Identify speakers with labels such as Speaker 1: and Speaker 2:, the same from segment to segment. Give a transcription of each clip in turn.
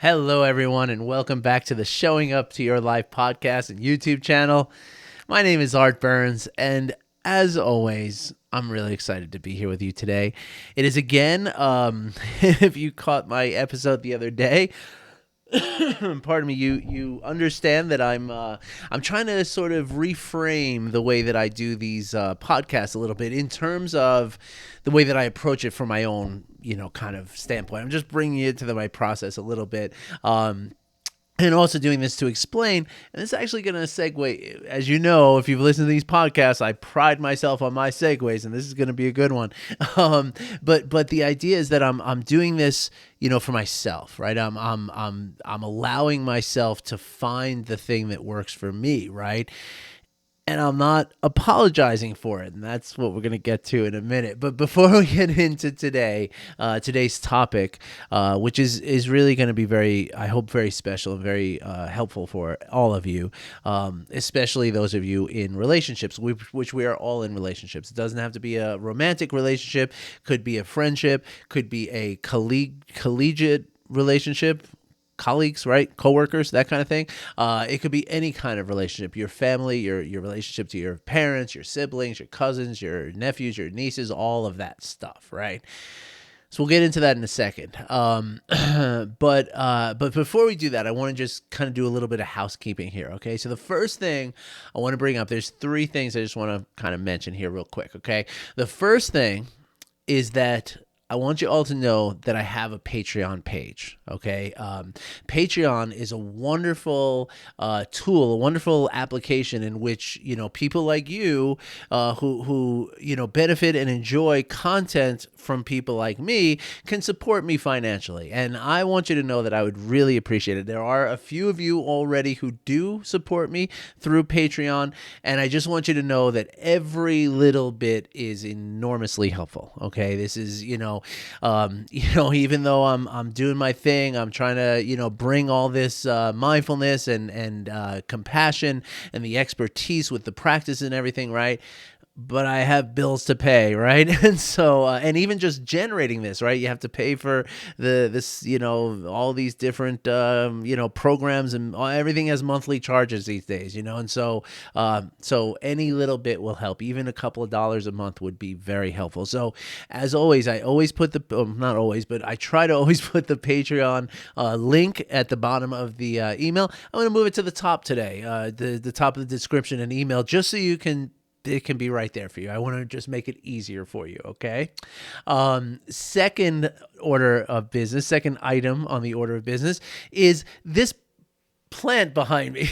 Speaker 1: Hello, everyone, and welcome back to the Showing Up to Your Life podcast and YouTube channel. My name is Art Burns, and as always, I'm really excited to be here with you today. It is again, if you caught my episode the other day, pardon me, you understand that I'm trying to sort of reframe the way that I do these podcasts a little bit in terms of the way that I approach it from my own kind of standpoint. I'm just bringing it to my process a little bit. And also doing this to explain, and this is actually going to segue. As you know, if you've listened to these podcasts, I pride myself on my segues, and this is going to be a good one. But the idea is that I'm doing this, for myself, right? I'm allowing myself to find the thing that works for me, right? And I'm not apologizing for it, and that's what we're going to get to in a minute. But before we get into today's topic, which is really going to be I hope, very special and very helpful for all of you, especially those of you in relationships, which we are all in relationships. It doesn't have to be a romantic relationship, could be a friendship, could be a collegiate relationship, colleagues, right? Coworkers, that kind of thing. It could be any kind of relationship, your family, your relationship to your parents, your siblings, your cousins, your nephews, your nieces, all of that stuff, right? So we'll get into that in a second. But before we do that, I want to just kind of do a little bit of housekeeping here, okay? So the first thing I want to bring up, there's three things I just want to kind of mention here real quick, okay? The first thing is that I want you all to know that I have a Patreon page, okay? Patreon is a wonderful tool, a wonderful application in which, people like you who benefit and enjoy content from people like me can support me financially. And I want you to know that I would really appreciate it. There are a few of you already who do support me through Patreon, and I just want you to know that every little bit is enormously helpful, okay? This is, even though I'm doing my thing, I'm trying to, bring all this mindfulness and compassion and the expertise with the practice and everything, right? But I have bills to pay, right? And so, and even just generating this, right? You have to pay for this, all these different, programs, and everything has monthly charges these days, and so any little bit will help. Even a couple of dollars a month would be very helpful. So as always, I always put not always, but I try to always put the Patreon link at the bottom of the email. I'm going to move it to the top today, the top of the description and email, just so it can be right there for you. I want to just make it easier for you, okay? Second item on the order of business is this plant behind me.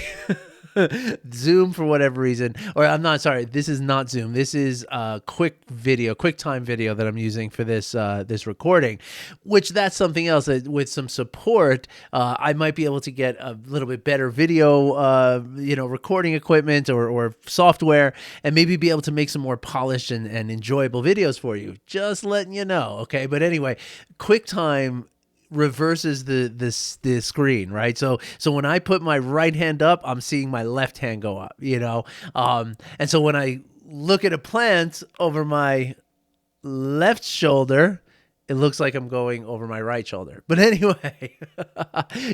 Speaker 1: Zoom, for whatever reason, or I'm not sorry, this is not Zoom. This is QuickTime video that I'm using for this recording, which that's something else that with some support, I might be able to get a little bit better video, recording equipment or software, and maybe be able to make some more polished and enjoyable videos for you. Just letting you know, okay? But anyway, QuickTime reverses the screen, right? So when I put my right hand up, I'm seeing my left hand go up, and so when I look at a plant over my left shoulder, it looks like I'm going over my right shoulder. But anyway,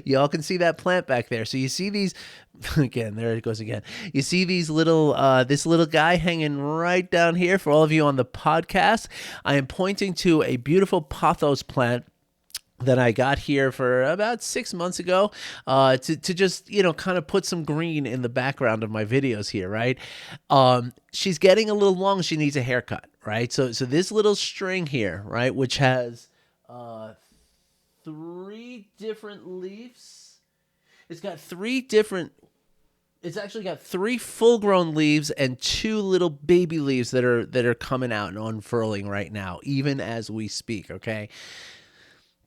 Speaker 1: y'all can see that plant back there. So you see these, again, there it goes again. You see these this little guy hanging right down here. For all of you on the podcast, I am pointing to a beautiful pothos plant that I got here for about 6 months ago, to just, kind of put some green in the background of my videos here, right? She's getting a little long. She needs a haircut, right? So this little string here, right, which has 3 different leaves. It's actually got 3 full-grown leaves and 2 little baby leaves that are coming out and unfurling right now, even as we speak, okay?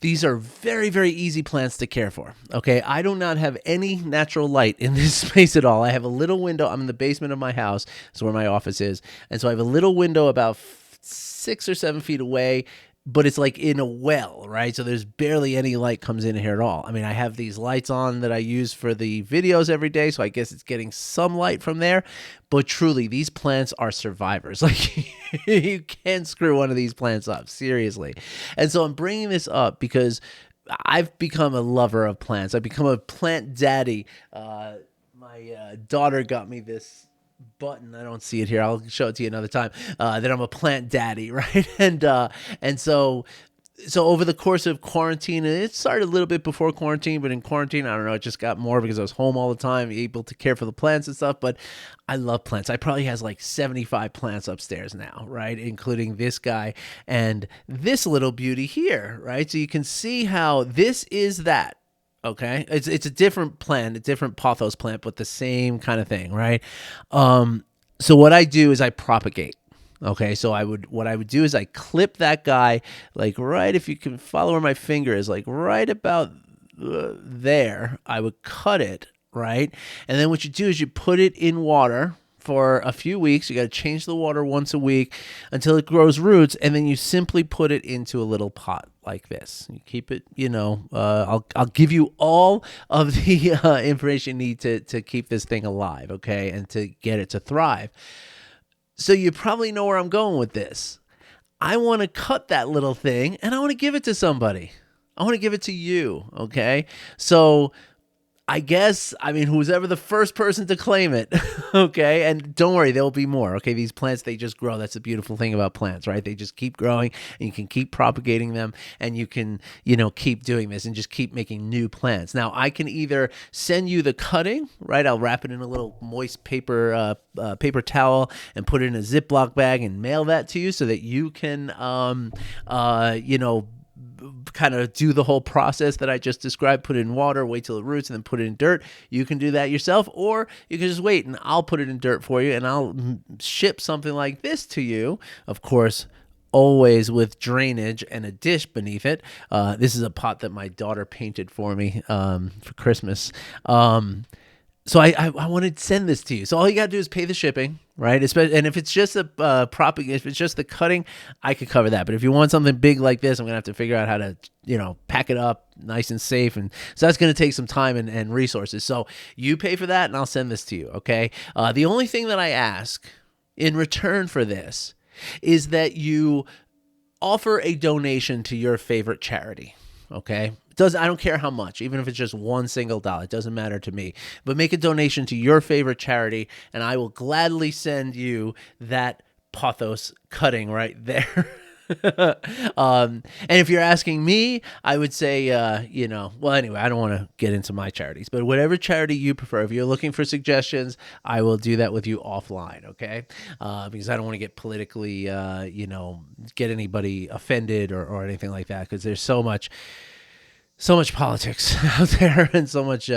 Speaker 1: These are very, very easy plants to care for, okay? I do not have any natural light in this space at all. I have a little window. I'm in the basement of my house. That's where my office is. And so I have a little window about 6 or 7 feet away, but it's like in a well, right? So there's barely any light comes in here at all. I mean, I have these lights on that I use for the videos every day, so I guess it's getting some light from there. But truly, these plants are survivors. Like, you can't screw one of these plants up, seriously. And so I'm bringing this up because I've become a lover of plants. I've become a plant daddy. My daughter got me this button. I don't see it here. I'll show it to you another time. That I'm a plant daddy, right? And so over the course of quarantine, and it started a little bit before quarantine, but in quarantine, I don't know, it just got more because I was home all the time, able to care for the plants and stuff. But I love plants. I probably has like 75 plants upstairs now, right? Including this guy and this little beauty here, right? So you can see how this is that. Okay, it's a different plant, a different pothos plant, but the same kind of thing, right? So what I do is I propagate. Okay, so what I would do is I clip that guy like right, if you can follow where my finger is, like right about there. I would cut it, right, and then what you do is you put it in water for a few weeks. You got to change the water once a week until it grows roots, and then you simply put it into a little pot like this. You keep it, I'll give you all of the information you need to keep this thing alive, okay, and to get it to thrive. So you probably know where I'm going with this. I want to cut that little thing and I want to give it to somebody. I want to give it to you, okay? So I guess, who's ever the first person to claim it, okay? And don't worry, there'll be more, okay? These plants, they just grow. That's the beautiful thing about plants, right? They just keep growing, and you can keep propagating them, and you can, keep doing this and just keep making new plants. Now, I can either send you the cutting, right? I'll wrap it in a little moist paper towel and put it in a Ziploc bag and mail that to you so that you can, kind of do the whole process that I just described, put it in water, wait till it roots, and then put it in dirt. You can do that yourself, or you can just wait and I'll put it in dirt for you and I'll ship something like this to you. Of course, always with drainage and a dish beneath it. This is a pot that my daughter painted for me for Christmas. So I want to send this to you. So all you got to do is pay the shipping, right? And if it's just if it's just the cutting, I could cover that. But if you want something big like this, I'm going to have to figure out how to, pack it up nice and safe. And so that's going to take some time and resources. So you pay for that and I'll send this to you, okay? The only thing that I ask in return for this is that you offer a donation to your favorite charity, okay? I don't care how much, even if it's just $1 single dollar. It doesn't matter to me. But make a donation to your favorite charity, and I will gladly send you that pothos cutting right there. And if you're asking me, I would say, well, anyway, I don't want to get into my charities, but whatever charity you prefer, if you're looking for suggestions, I will do that with you offline, okay? Because I don't want to get politically, get anybody offended or anything like that, because there's so much politics out there and so much,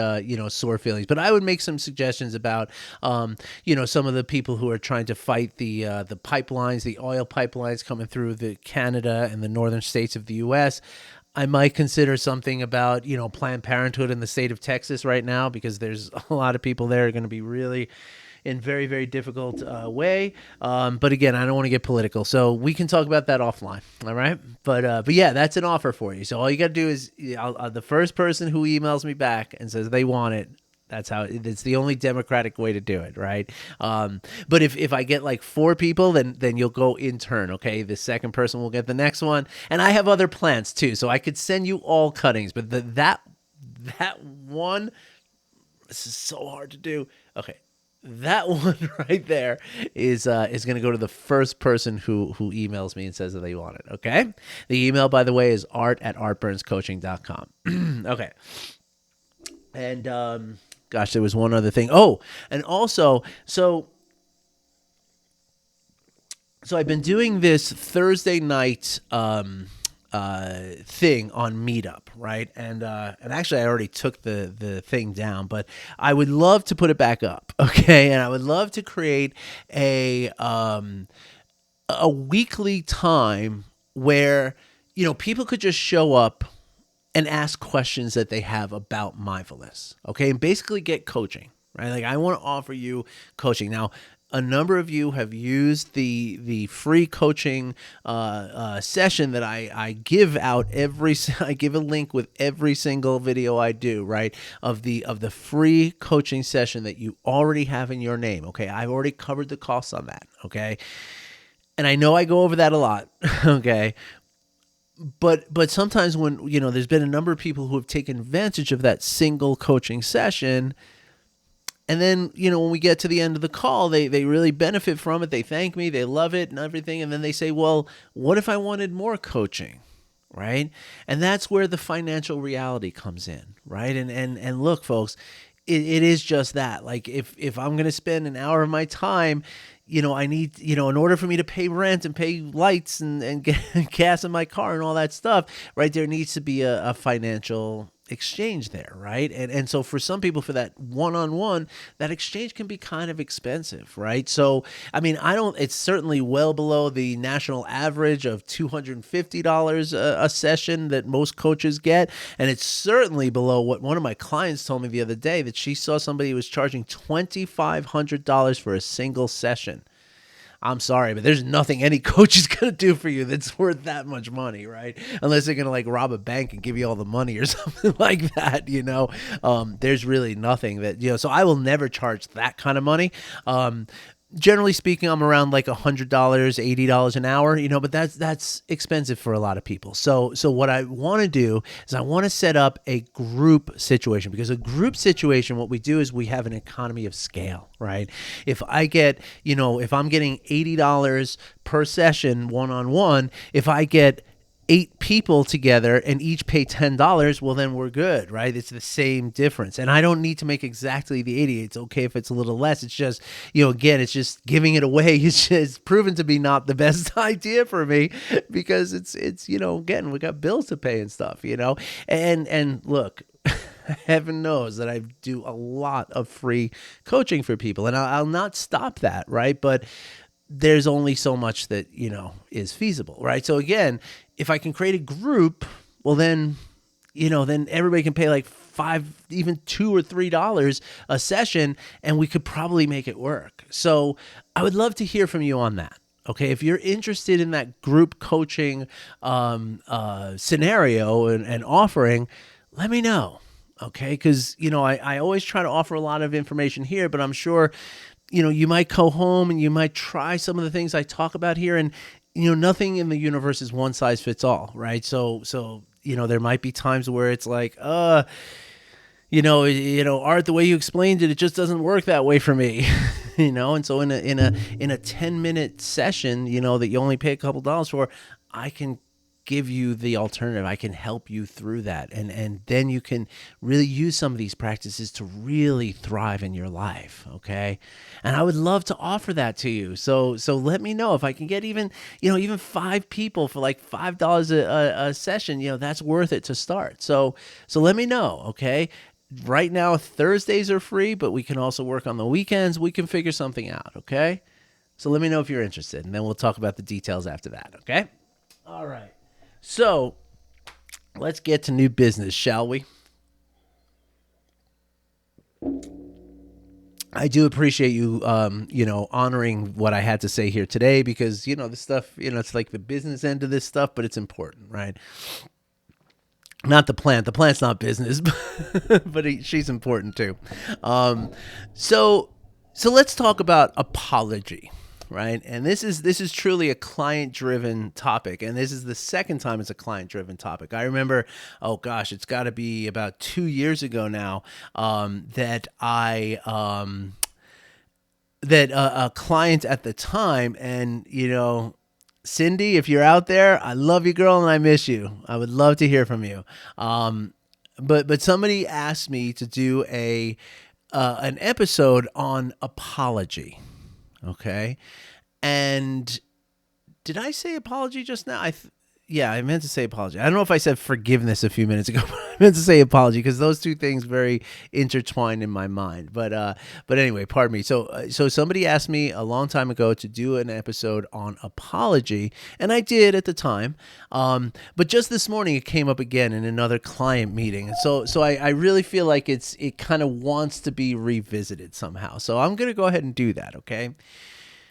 Speaker 1: sore feelings. But I would make some suggestions about, some of the people who are trying to fight the pipelines, the oil pipelines coming through the Canada and the northern states of the U.S. I might consider something about, Planned Parenthood in the state of Texas right now, because there's a lot of people there are going to be really in very, very difficult way. But again, I don't want to get political, so we can talk about that offline. All right. But yeah, that's an offer for you. So all you got to do is the first person who emails me back and says they want it, it's the only democratic way to do it, right? But if I get like 4 people, then you'll go in turn, okay? The second person will get the next one. And I have other plants too, so I could send you all cuttings, but that one, this is so hard to do. Okay. That one right there is going to go to the first person who emails me and says that they want it, okay? The email, by the way, is art@artburnscoaching.com. Okay. And gosh, there was one other thing. Oh, and also, so I've been doing this Thursday night thing on Meetup, right? And actually I already took the thing down, but I would love to put it back up, okay? And I would love to create a weekly time where, people could just show up and ask questions that they have about mindfulness, okay? And basically get coaching, right? Like, I want to offer you coaching. Now, a number of you have used the free coaching session that I give out I give a link with every single video I do, right? Of the free coaching session that you already have in your name, okay? I've already covered the costs on that, okay? And I know I go over that a lot, okay? but sometimes when, there's been a number of people who have taken advantage of that single coaching session. And then, when we get to the end of the call, they really benefit from it. They thank me, they love it and everything. And then they say, well, what if I wanted more coaching? Right? And that's where the financial reality comes in, right? And look, folks, it is just that. Like if I'm going to spend an hour of my time, I need, in order for me to pay rent and pay lights and get gas in my car and all that stuff, right? There needs to be a financial exchange there, right? And so for some people, for that one-on-one, that exchange can be kind of expensive, right? So I mean, it's certainly well below the national average of $250 a session that most coaches get, and it's certainly below what one of my clients told me the other day, that she saw somebody who was charging $2,500 for a single session. I'm sorry, but there's nothing any coach is going to do for you that's worth that much money, right? Unless they're going to like rob a bank and give you all the money or something like that, There's really nothing that, so I will never charge that kind of money. Generally speaking, I'm around like $100, $80 an hour, but that's expensive for a lot of people. So what I want to do is I want to set up a group situation, because a group situation, what we do is we have an economy of scale, right? If I get, if I'm getting $80 per session one-on-one, if I get 8 people together and each pay $10, well, then we're good, right? It's the same difference. And I don't need to make exactly the 80. It's okay if it's a little less. It's just, again, it's just giving it away. It's proven to be not the best idea for me, because it's again, we got bills to pay and stuff, and look, heaven knows that I do a lot of free coaching for people, and I'll not stop that, right? But there's only so much that, is feasible, right? So again, if I can create a group, well then, then everybody can pay like $5, even $2 or $3 a session, and we could probably make it work. So I would love to hear from you on that. Okay, if you're interested in that group coaching scenario and offering, let me know. Okay, because I always try to offer a lot of information here, but I'm sure you might go home and you might try some of the things I talk about here, and nothing in the universe is one size fits all, right? So there might be times where it's like, Art, the way you explained it, it just doesn't work that way for me, And so in a 10-minute session, that you only pay a couple dollars for, I can give you the alternative. I can help you through that. And then you can really use some of these practices to really thrive in your life. Okay. And I would love to offer that to you. So let me know if I can get even 5 people for like $5 a session, that's worth it to start. So let me know. Okay. Right now, Thursdays are free, but we can also work on the weekends. We can figure something out. Okay. So let me know if you're interested, and then we'll talk about the details after that. Okay. All right. So let's get to new business, shall we? I do appreciate you, honoring what I had to say here today, because, this stuff, it's like the business end of this stuff, but it's important, right? Not the plant. The plant's not business, but she's important too. So let's talk about apology. Right. And this is truly a client-driven topic. And this is the second time it's a client-driven topic. I remember, it's got to be about 2 years ago now, that a client at the time, and, Cindy, if you're out there, I love you, girl, and I miss you. I would love to hear from you. But somebody asked me to do an episode on apology. Okay. And did I say apology just now? I meant to say apology. I don't know if I said forgiveness a few minutes ago, but I meant to say apology, because those two things very intertwined in my mind. But anyway, pardon me. So somebody asked me a long time ago to do an episode on apology, and I did at the time. But just this morning it came up again in another client meeting. So I really feel like it kind of wants to be revisited somehow. So I'm going to go ahead and do that. Okay.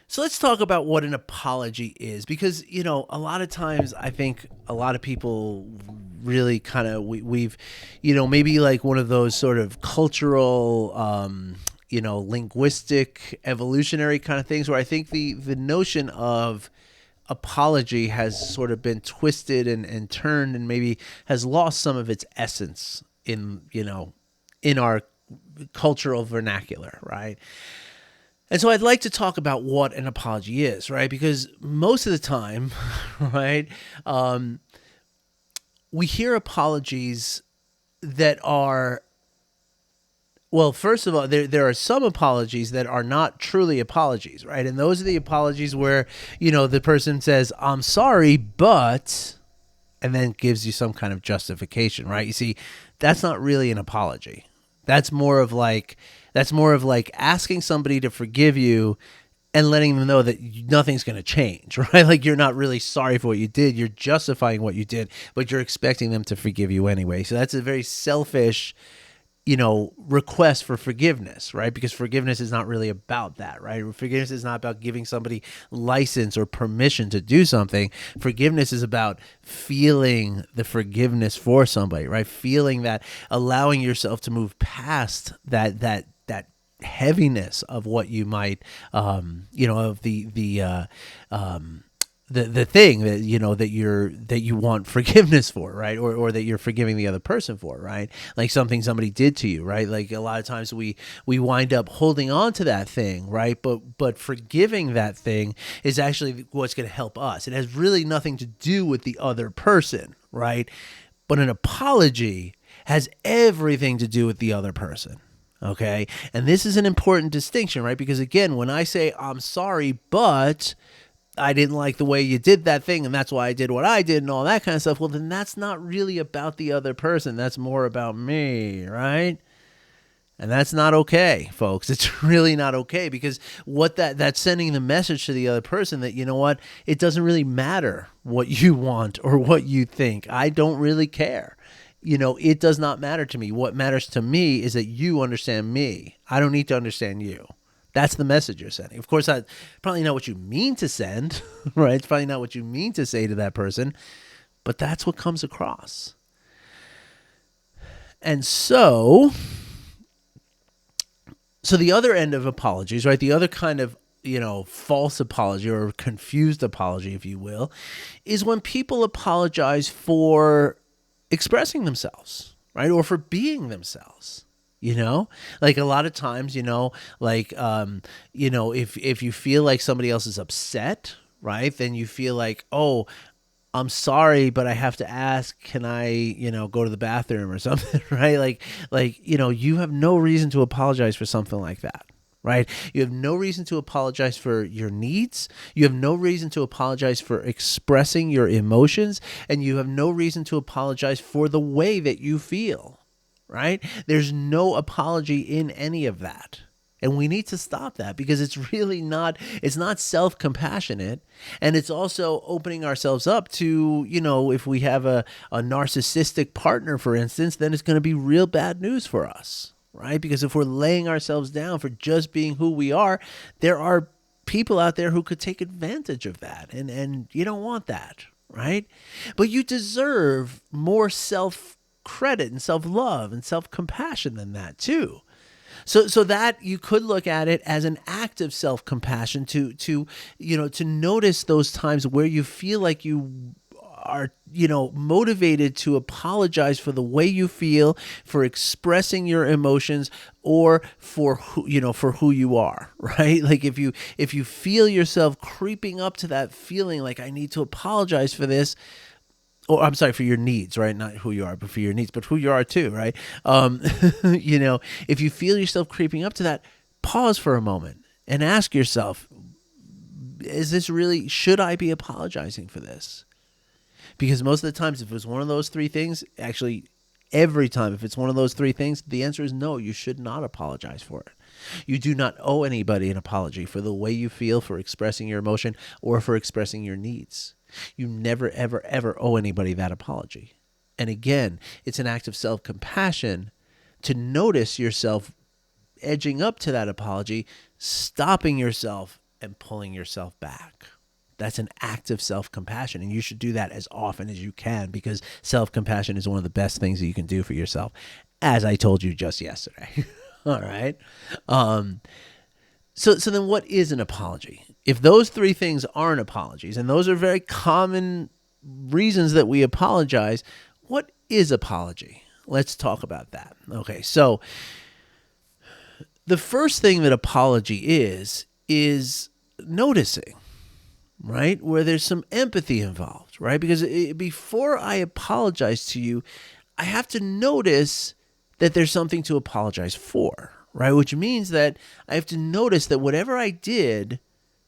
Speaker 1: So let's talk about what an apology is, because, a lot of times I think a lot of people really kind of, we've, maybe like one of those sort of cultural, linguistic, evolutionary kind of things, where I think the notion of apology has sort of been twisted and turned and maybe has lost some of its essence in, in our cultural vernacular, right? And so I'd like to talk about what an apology is, right? Because most of the time, right, we hear apologies that are, well, first of all, there are some apologies that are not truly apologies, right? And those are the apologies where, the person says, I'm sorry, but, and then gives you some kind of justification, right? You see, that's not really an apology. That's more of like asking somebody to forgive you and letting them know that nothing's going to change, right? Like you're not really sorry for what you did. You're justifying what you did, but you're expecting them to forgive you anyway. So that's a very selfish, request for forgiveness, right? Because forgiveness is not really about that, right? Forgiveness is not about giving somebody license or permission to do something. Forgiveness is about feeling the forgiveness for somebody, right? Feeling that, allowing yourself to move past that heaviness of what you might, of the thing that that you want forgiveness for, right? Or that you're forgiving the other person for, right? Like something somebody did to you, right? Like a lot of times we wind up holding on to that thing, right? But forgiving that thing is actually what's going to help us. It has really nothing to do with the other person, right? But an apology has everything to do with the other person. Okay. And this is an important distinction, right? Because again, when I say I'm sorry, but I didn't like the way you did that thing, and that's why I did what I did and all that kind of stuff. Well, then that's not really about the other person. That's more about me, right? And that's not okay, folks. It's really not okay, because what that's sending the message to the other person that, it doesn't really matter what you want or what you think. I don't really care. It does not matter to me. What matters to me is that you understand me. I don't need to understand you. That's the message you're sending. Of course, that's probably not what you mean to send, right? It's probably not what you mean to say to that person, but that's what comes across. And so the other end of apologies, right? The other kind of, false apology or confused apology, if you will, is when people apologize for expressing themselves, right? Or for being themselves. Like a lot of times, if you feel like somebody else is upset, right, then you feel like, oh, I'm sorry, but I have to ask, can I, go to the bathroom or something, right? You have no reason to apologize for something like that. Right? You have no reason to apologize for your needs. You have no reason to apologize for expressing your emotions. And you have no reason to apologize for the way that you feel. Right? There's no apology in any of that. And we need to stop that, because it's really not, it's not self-compassionate. And it's also opening ourselves up to, if we have a narcissistic partner, for instance, then it's going to be real bad news for us. Right? Because if we're laying ourselves down for just being who we are, there are people out there who could take advantage of that. And you don't want that, right? But you deserve more self-credit and self-love and self-compassion than that too. So that you could look at it as an act of self-compassion to notice those times where you feel like you are, motivated to apologize for the way you feel, for expressing your emotions, or for who you are, right? Like if you feel yourself creeping up to that feeling like I need to apologize for this, or I'm sorry, for your needs, right? Not who you are, but for your needs, but who you are too, right? If you feel yourself creeping up to that, pause for a moment and ask yourself, is this really, should I be apologizing for this? Because most of the times, if it's one of those three things, actually every time, if it's one of those three things, the answer is no, you should not apologize for it. You do not owe anybody an apology for the way you feel, for expressing your emotion, or for expressing your needs. You never, ever, ever owe anybody that apology. And again, it's an act of self-compassion to notice yourself edging up to that apology, stopping yourself and pulling yourself back. That's an act of self-compassion, and you should do that as often as you can, because self-compassion is one of the best things that you can do for yourself, as I told you just yesterday. All right. So then what is an apology? if those three things aren't apologies, and those are very common reasons that we apologize, what is apology? Let's talk about that. Okay, so the first thing that apology is noticing, right? Where there's some empathy involved, right? Because before I apologize to you, I have to notice that there's something to apologize for, right? Which means that I have to notice that whatever I did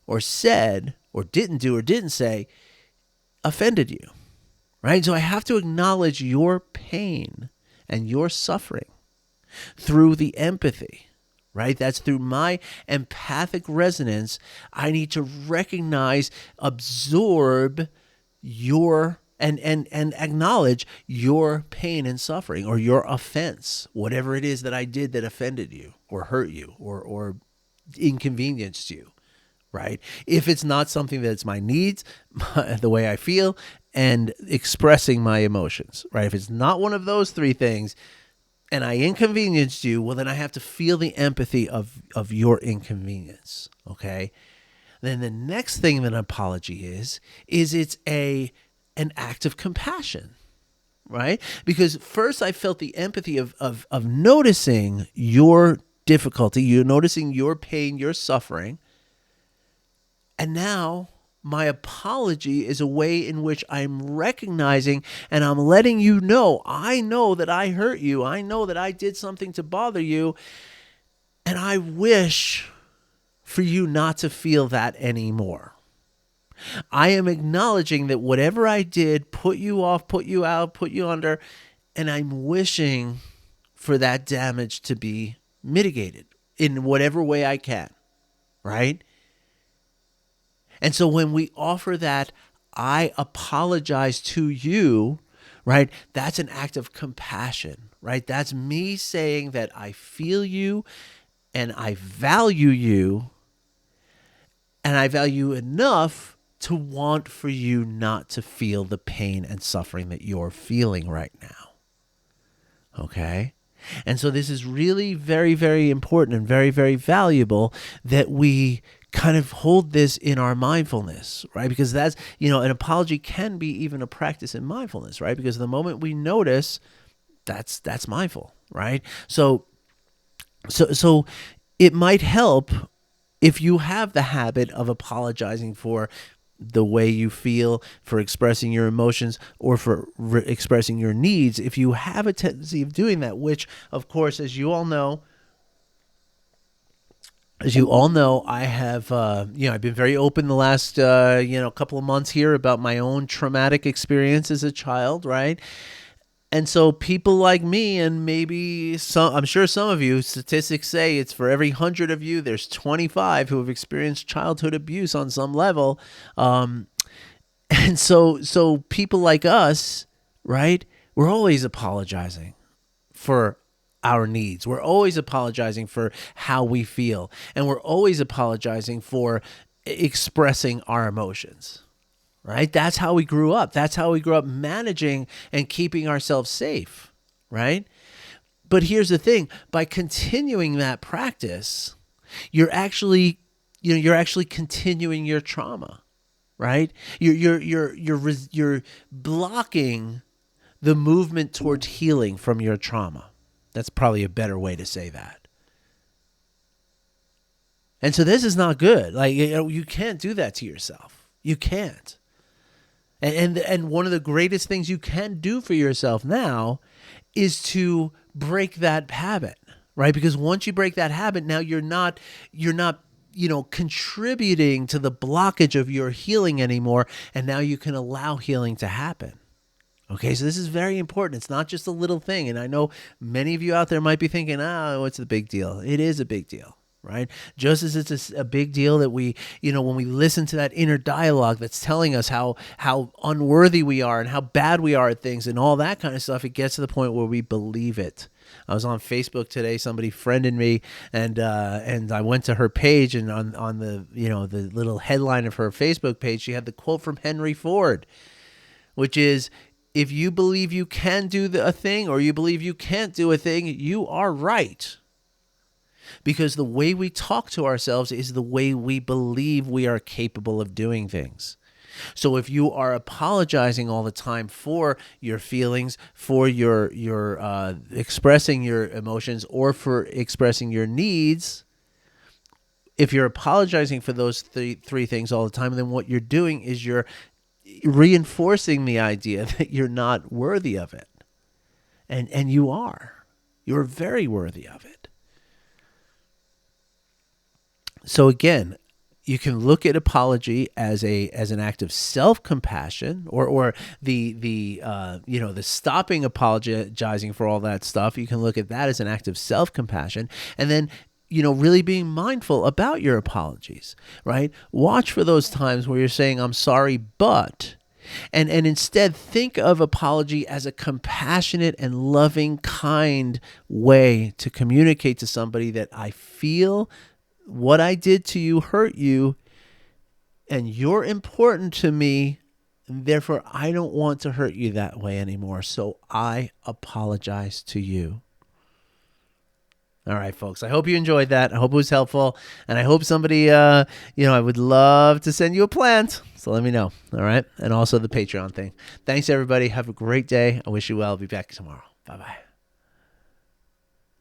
Speaker 1: or said or didn't do or didn't say offended you, right? So I have to acknowledge your pain and your suffering through the empathy, right? That's through my empathic resonance. I need to recognize, absorb your and acknowledge your pain and suffering, or your offense, whatever it is that I did that offended you or hurt you or inconvenienced you, right? If it's not something that's my needs, the way I feel, and expressing my emotions, right? If it's not one of those three things, and I inconvenienced you, well, then I have to feel the empathy of your inconvenience, okay? Then the next thing that an apology is it's an act of compassion, right? Because first I felt the empathy of noticing your difficulty, you're noticing your pain, your suffering, and now my apology is a way in which I'm recognizing and I'm letting you know, I know that I hurt you. I know that I did something to bother you. And I wish for you not to feel that anymore. I am acknowledging that whatever I did put you off, put you out, put you under, and I'm wishing for that damage to be mitigated in whatever way I can, right? And so when we offer that, I apologize to you, right? That's an act of compassion, right? That's me saying that I feel you and I value you, and I value enough to want for you not to feel the pain and suffering that you're feeling right now. Okay? And so this is really very, very important and very, very valuable that we kind of hold this in our mindfulness, right? Because that's, an apology can be even a practice in mindfulness, right? Because the moment we notice, that's mindful, right? So it might help if you have the habit of apologizing for the way you feel, for expressing your emotions, or for expressing your needs. If you have a tendency of doing that, which, of course, as you all know, I have, I've been very open the last, couple of months here about my own traumatic experience as a child, right? And so people like me, and maybe I'm sure some of you, statistics say it's for every 100 of you, there's 25 who have experienced childhood abuse on some level. And so people like us, right, we're always apologizing for our needs. We're always apologizing for how we feel. And we're always apologizing for expressing our emotions. Right? That's how we grew up. That's how we grew up, managing and keeping ourselves safe, right? But here's the thing, by continuing that practice, you're actually continuing your trauma, right? You're blocking the movement towards healing from your trauma. That's probably a better way to say that. And so this is not good. Like, you can't do that to yourself. You can't. And one of the greatest things you can do for yourself now is to break that habit, right? Because once you break that habit, now you're not contributing to the blockage of your healing anymore, and now you can allow healing to happen. Okay, so this is very important. It's not just a little thing, and I know many of you out there might be thinking, what's the big deal? It is a big deal. Right? Just as it's a big deal that we, when we listen to that inner dialogue that's telling us how unworthy we are and how bad we are at things and all that kind of stuff, it gets to the point where we believe it. I was on Facebook today. Somebody friended me, and I went to her page, and on the the little headline of her Facebook page, she had the quote from Henry Ford, which is, "If you believe you can do a thing, or you believe you can't do a thing, you are right." because the way we talk to ourselves is the way we believe we are capable of doing things. So if you are apologizing all the time for your feelings, for your expressing your emotions, or for expressing your needs, if you're apologizing for those three things all the time, then what you're doing is you're reinforcing the idea that you're not worthy of it. And you are. You're very worthy of it. So again, you can look at apology as an act of self-compassion, or the stopping apologizing for all that stuff. You can look at that as an act of self-compassion, and then really being mindful about your apologies, right? Watch for those times where you're saying, I'm sorry, but, and instead think of apology as a compassionate and loving, kind way to communicate to somebody that I feel what I did to you hurt you, and you're important to me, and therefore I don't want to hurt you that way anymore, so I apologize to you. All right, folks, I hope you enjoyed that. I hope it was helpful, and I hope somebody, I would love to send you a plant, so let me know, all right? And also the Patreon thing. Thanks, everybody. Have a great day. I wish you well. I'll be back tomorrow. Bye-bye.